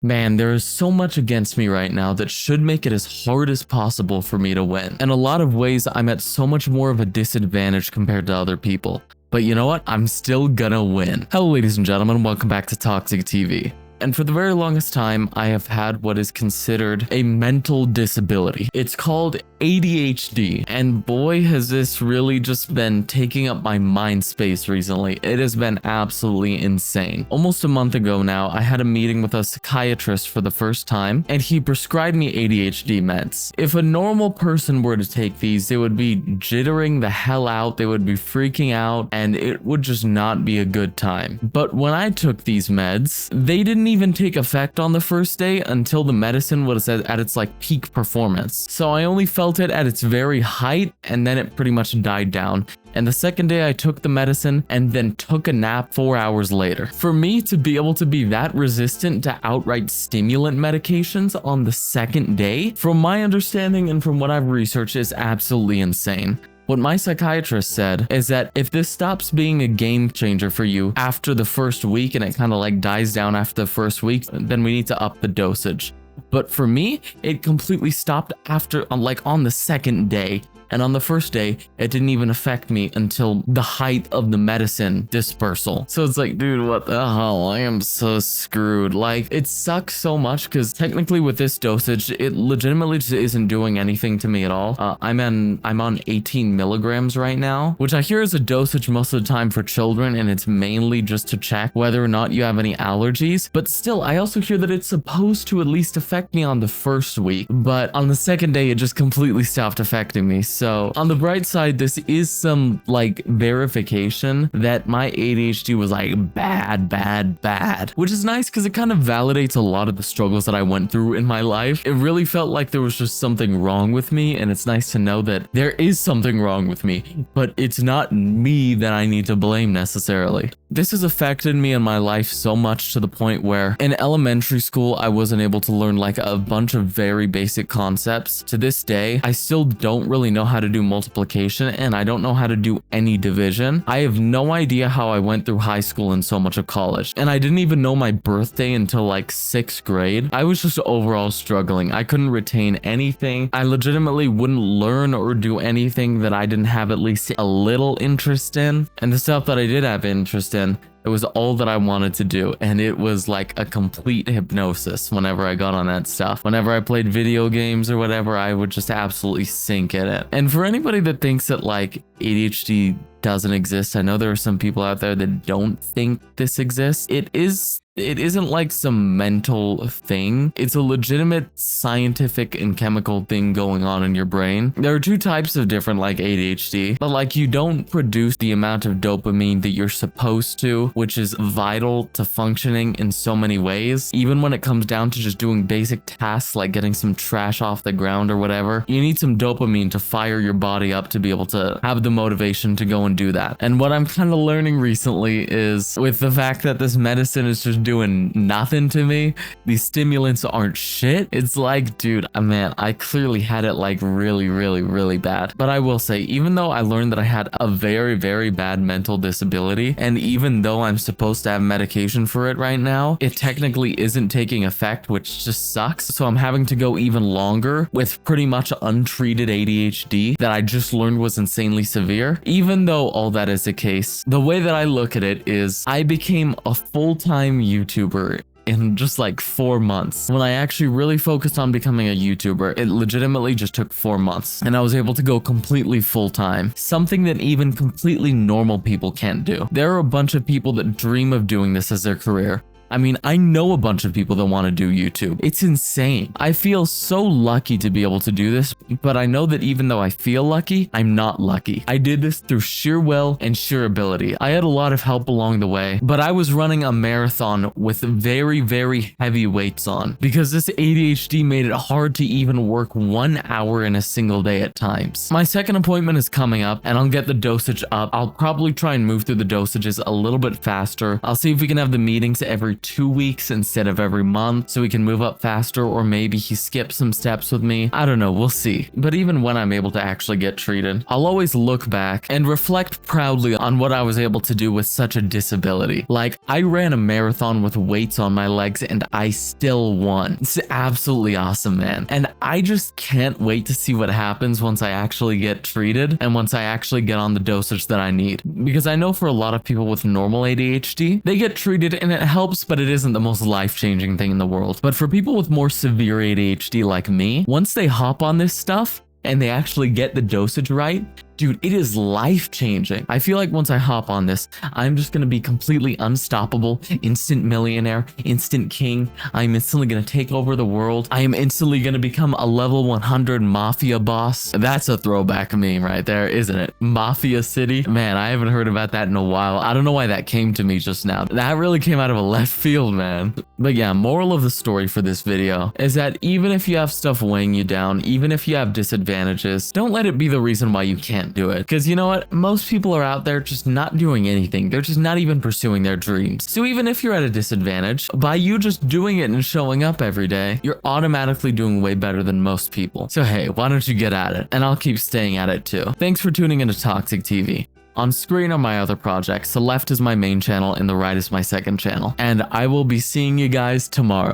Man, there is so much against me right now that should make it as hard as possible for me to win. In a lot of ways, I'm at so much more of a disadvantage compared to other people. But you know what? I'm still gonna win. Hello, ladies and gentlemen, welcome back to Toxic TV. And for the very longest time, I have had what is considered a mental disability. It's called ADHD, and boy has this really just been taking up my mind space recently. It has been absolutely insane. Almost a month ago now, I had a meeting with a psychiatrist for the first time, and he prescribed me ADHD meds. If a normal person were to take these, they would be jittering the hell out, they would be freaking out, and it would just not be a good time. But when I took these meds, they didn't even take effect on the first day until the medicine was at its like peak performance. So I only felt it at its very height, and then it pretty much died down. And the second day I took the medicine and then took a nap 4 hours later. For me to be able to be that resistant to outright stimulant medications on the second day, from my understanding and from what I've researched, is absolutely insane. What my psychiatrist said is that if this stops being a game changer for you after the first week and it kind of like dies down after the first week, then we need to up the dosage. But for me, it completely stopped after on the second day. And on the first day, it didn't even affect me until the height of the medicine dispersal. So it's like, dude, what the hell? I am so screwed. Like, it sucks so much because technically with this dosage, it legitimately just isn't doing anything to me at all. I'm on 18 milligrams right now, which I hear is a dosage most of the time for children, and it's mainly just to check whether or not you have any allergies. But still, I also hear that it's supposed to at least affect me on the first week, but on the second day, it just completely stopped affecting me. So on the bright side, this is some like verification that my ADHD was like bad, which is nice because it kind of validates a lot of the struggles that I went through in my life. It really felt like there was just something wrong with me, and it's nice to know that there is something wrong with me, but it's not me that I need to blame necessarily. This has affected me in my life so much to the point where in elementary school, I wasn't able to learn like a bunch of very basic concepts. To this day, I still don't really know how to do multiplication, and I don't know how to do any division. I have no idea how I went through high school and so much of college, and I didn't even know my birthday until like 6th grade. I was just overall struggling. I couldn't retain anything. I legitimately wouldn't learn or do anything that I didn't have at least a little interest in, and the stuff that I did have interest in, it was all that I wanted to do, and it was like a complete hypnosis whenever I got on that stuff. Whenever I played video games or whatever, I would just absolutely sink in it. And for anybody that thinks that like ADHD doesn't exist, I know there are some people out there that don't think this exists. It isn't like some mental thing. It's a legitimate scientific and chemical thing going on in your brain. There are two types of different like ADHD, but like you don't produce the amount of dopamine that you're supposed to, which is vital to functioning in so many ways. Even when it comes down to just doing basic tasks like getting some trash off the ground or whatever, you need some dopamine to fire your body up to be able to have the motivation to go and do that. And what I'm kind of learning recently is with the fact that this medicine is just doing nothing to me, these stimulants aren't shit. It's like, dude, man, I clearly had it like really bad. But I will say, even though I learned that I had a very bad mental disability, and even though I'm supposed to have medication for it right now, it technically isn't taking effect, which just sucks. So I'm having to go even longer with pretty much untreated ADHD that I just learned was insanely severe. Even though all that is the case, the way that I look at it is I became a full-time YouTuber in just like 4 months. When I actually really focused on becoming a YouTuber, it legitimately just took 4 months, and I was able to go completely full-time, something that even completely normal people can't do. There are a bunch of people that dream of doing this as their career. I mean, I know a bunch of people that want to do YouTube. It's insane. I feel so lucky to be able to do this, but I know that even though I feel lucky, I'm not lucky. I did this through sheer will and sheer ability. I had a lot of help along the way, but I was running a marathon with very heavy weights on because this ADHD made it hard to even work 1 hour in a single day at times. My second appointment is coming up, and I'll get the dosage up. I'll probably try and move through the dosages a little bit faster. I'll see if we can have the meetings every 2 weeks instead of every month so he can move up faster, or maybe he skips some steps with me. I don't know, we'll see. But even when I'm able to actually get treated, I'll always look back and reflect proudly on what I was able to do with such a disability. Like, I ran a marathon with weights on my legs and I still won. It's absolutely awesome, man. And I just can't wait to see what happens once I actually get treated and once I actually get on the dosage that I need. Because I know for a lot of people with normal ADHD, they get treated and it helps, but it isn't the most life-changing thing in the world. But for people with more severe ADHD like me, once they hop on this stuff and they actually get the dosage right, dude, it is life-changing. I feel like once I hop on this, I'm just gonna be completely unstoppable, instant millionaire, instant king. I'm instantly gonna take over the world. I am instantly gonna become a level 100 mafia boss. That's a throwback meme right there, isn't it? Mafia City. Man, I haven't heard about that in a while. I don't know why that came to me just now. That really came out of a left field, man. But yeah, moral of the story for this video is that even if you have stuff weighing you down, even if you have disadvantages, don't let it be the reason why you can't do it. Because you know what? Most people are out there just not doing anything. They're just not even pursuing their dreams. So even if you're at a disadvantage, by you just doing it and showing up every day, you're automatically doing way better than most people. So hey, why don't you get at it? And I'll keep staying at it too. Thanks for tuning into Toxic TV. On screen are my other projects. The left is my main channel and the right is my second channel. And I will be seeing you guys tomorrow.